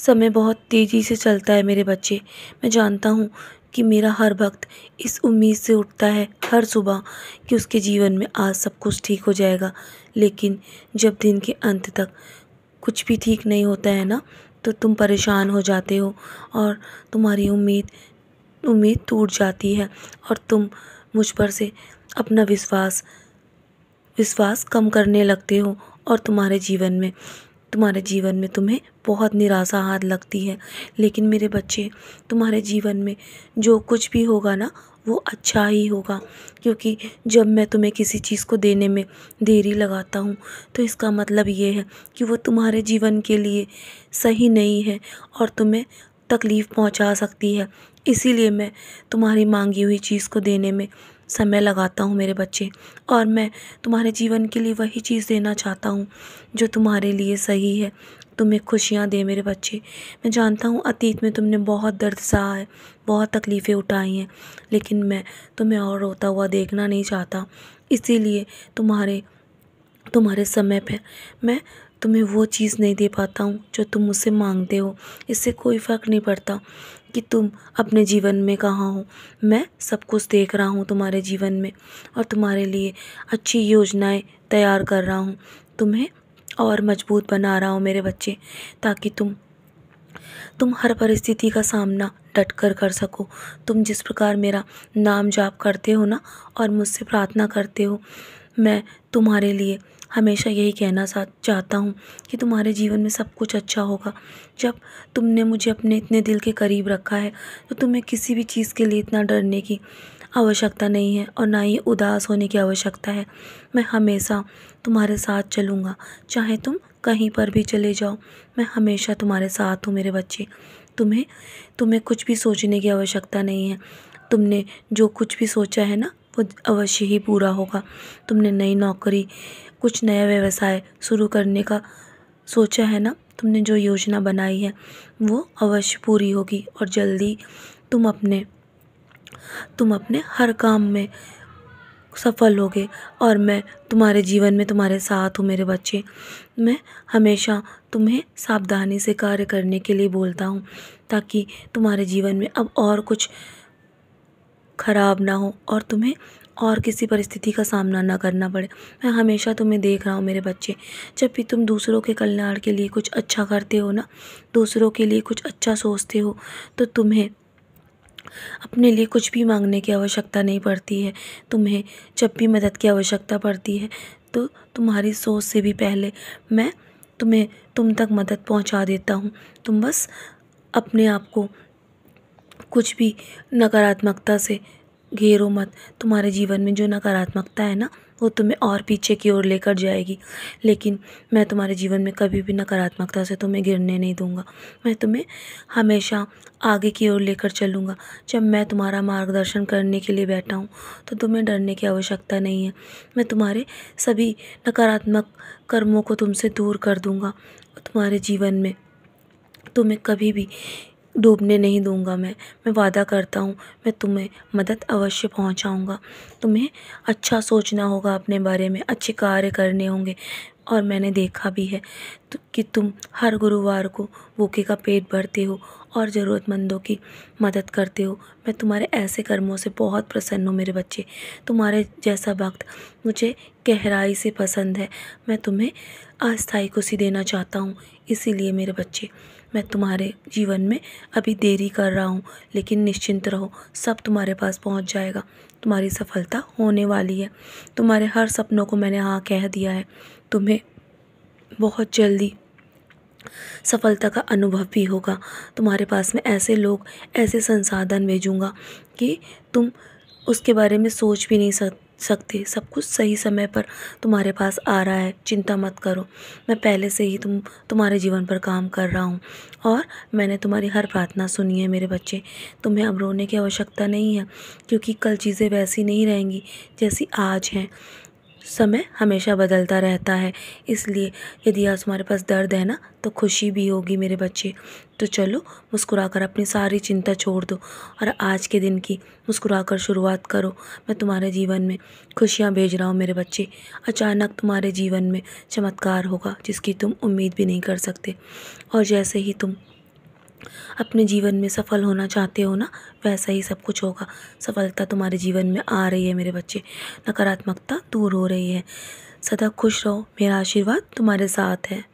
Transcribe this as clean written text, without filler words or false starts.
समय बहुत तेज़ी से चलता है मेरे बच्चे। मैं जानता हूँ कि मेरा हर वक्त इस उम्मीद से उठता है हर सुबह कि उसके जीवन में आज सब कुछ ठीक हो जाएगा। लेकिन जब दिन के अंत तक कुछ भी ठीक नहीं होता है ना, तो तुम परेशान हो जाते हो और तुम्हारी उम्मीद उम्मीद टूट जाती है और तुम मुझ पर से अपना विश्वास विश्वास कम करने लगते हो और तुम्हारे जीवन में तुम्हें बहुत निराशा हाथ लगती है। लेकिन मेरे बच्चे, तुम्हारे जीवन में जो कुछ भी होगा ना, वो अच्छा ही होगा। क्योंकि जब मैं तुम्हें किसी चीज़ को देने में देरी लगाता हूँ, तो इसका मतलब ये है कि वो तुम्हारे जीवन के लिए सही नहीं है और तुम्हें तकलीफ़ पहुँचा सकती है। इसीलिए मैं तुम्हारी मांगी हुई चीज़ को देने में समय लगाता हूँ मेरे बच्चे। और मैं तुम्हारे जीवन के लिए वही चीज़ देना चाहता हूँ जो तुम्हारे लिए सही है, तुम्हें खुशियाँ दे मेरे बच्चे। मैं जानता हूँ अतीत में तुमने बहुत दर्द सहा है, बहुत तकलीफ़ें उठाई हैं, लेकिन मैं तुम्हें और रोता हुआ देखना नहीं चाहता। इसीलिए तुम्हारे तुम्हारे समय पे मैं तुम्हें वो चीज़ नहीं दे पाता हूँ जो तुम मुझसे मांगते हो। इससे कोई फ़र्क नहीं पड़ता कि तुम अपने जीवन में कहाँ हो। मैं सब कुछ देख रहा हूँ तुम्हारे जीवन में और तुम्हारे लिए अच्छी योजनाएं तैयार कर रहा हूँ। तुम्हें और मजबूत बना रहा हूँ मेरे बच्चे, ताकि तुम हर परिस्थिति का सामना डट कर कर सको। तुम जिस प्रकार मेरा नाम जाप करते हो ना और मुझसे प्रार्थना करते हो, मैं तुम्हारे लिए हमेशा यही कहना चाहता हूँ कि तुम्हारे जीवन में सब कुछ अच्छा होगा। जब तुमने मुझे अपने इतने दिल के करीब रखा है, तो तुम्हें किसी भी चीज़ के लिए इतना डरने की आवश्यकता नहीं है और ना ही उदास होने की आवश्यकता है। मैं हमेशा तुम्हारे साथ चलूँगा, चाहे तुम कहीं पर भी चले जाओ, मैं हमेशा तुम्हारे साथ हूँ मेरे बच्चे। तुम्हें तुम्हें कुछ भी सोचने की आवश्यकता नहीं है। तुमने जो कुछ भी सोचा है ना, वो अवश्य ही पूरा होगा। तुमने नई नौकरी, कुछ नया व्यवसाय शुरू करने का सोचा है ना, तुमने जो योजना बनाई है वो अवश्य पूरी होगी और जल्दी तुम अपने तुम अपने हर काम में सफल होगे। और मैं तुम्हारे जीवन में तुम्हारे साथ हूँ मेरे बच्चे। मैं हमेशा तुम्हें सावधानी से कार्य करने के लिए बोलता हूँ, ताकि तुम्हारे जीवन में अब और कुछ खराब ना हो और तुम्हें और किसी परिस्थिति का सामना ना करना पड़े। मैं हमेशा तुम्हें देख रहा हूँ मेरे बच्चे। जब भी तुम दूसरों के कल्याण के लिए कुछ अच्छा करते हो ना, दूसरों के लिए कुछ अच्छा सोचते हो, तो तुम्हें अपने लिए कुछ भी मांगने की आवश्यकता नहीं पड़ती है। तुम्हें जब भी मदद की आवश्यकता पड़ती है, तो तुम्हारी सोच से भी पहले मैं तुम तक मदद पहुंचा देता हूं। तुम बस अपने आप को कुछ भी नकारात्मकता से घेरो मत। तुम्हारे जीवन में जो नकारात्मकता है ना, वो तुम्हें और पीछे की ओर लेकर जाएगी। लेकिन मैं तुम्हारे जीवन में कभी भी नकारात्मकता से तुम्हें गिरने नहीं दूंगा। मैं तुम्हें हमेशा आगे की ओर लेकर चलूँगा। जब मैं तुम्हारा मार्गदर्शन करने के लिए बैठा हूँ, तो तुम्हें डरने की आवश्यकता नहीं है। मैं तुम्हारे सभी नकारात्मक कर्मों को तुमसे दूर कर दूँगा। तुम्हारे जीवन में तुम्हें कभी भी डूबने नहीं दूंगा। मैं वादा करता हूँ, मैं तुम्हें मदद अवश्य पहुँचाऊँगा। तुम्हें अच्छा सोचना होगा अपने बारे में, अच्छे कार्य करने होंगे। और मैंने देखा भी है कि तुम हर गुरुवार को भूखे का पेट भरते हो और ज़रूरतमंदों की मदद करते हो। मैं तुम्हारे ऐसे कर्मों से बहुत प्रसन्न हूँ मेरे बच्चे। तुम्हारे जैसा भक्त मुझे गहराई से पसंद है। मैं तुम्हें अस्थायी खुशी देना चाहता हूँ। इसीलिए मेरे बच्चे, मैं तुम्हारे जीवन में अभी देरी कर रहा हूँ, लेकिन निश्चिंत रहो, सब तुम्हारे पास पहुँच जाएगा। तुम्हारी सफलता होने वाली है। तुम्हारे हर सपनों को मैंने हाँ कह दिया है। तुम्हें बहुत जल्दी सफलता का अनुभव भी होगा। तुम्हारे पास में ऐसे लोग, ऐसे संसाधन भेजूँगा कि तुम उसके बारे में सोच भी नहीं सकते। सब कुछ सही समय पर तुम्हारे पास आ रहा है, चिंता मत करो। मैं पहले से ही तुम्हारे जीवन पर काम कर रहा हूँ और मैंने तुम्हारी हर प्रार्थना सुनी है मेरे बच्चे। तुम्हें अब रोने की आवश्यकता नहीं है, क्योंकि कल चीज़ें वैसी नहीं रहेंगी जैसी आज हैं। समय हमेशा बदलता रहता है, इसलिए यदि आज तुम्हारे पास दर्द है ना, तो खुशी भी होगी मेरे बच्चे। तो चलो, मुस्कुराकर अपनी सारी चिंता छोड़ दो और आज के दिन की मुस्कुराकर शुरुआत करो। मैं तुम्हारे जीवन में खुशियाँ भेज रहा हूँ मेरे बच्चे। अचानक तुम्हारे जीवन में चमत्कार होगा जिसकी तुम उम्मीद भी नहीं कर सकते। और जैसे ही तुम अपने जीवन में सफल होना चाहते हो ना, वैसा ही सब कुछ होगा। सफलता तुम्हारे जीवन में आ रही है मेरे बच्चे, नकारात्मकता दूर हो रही है। सदा खुश रहो, मेरा आशीर्वाद तुम्हारे साथ है।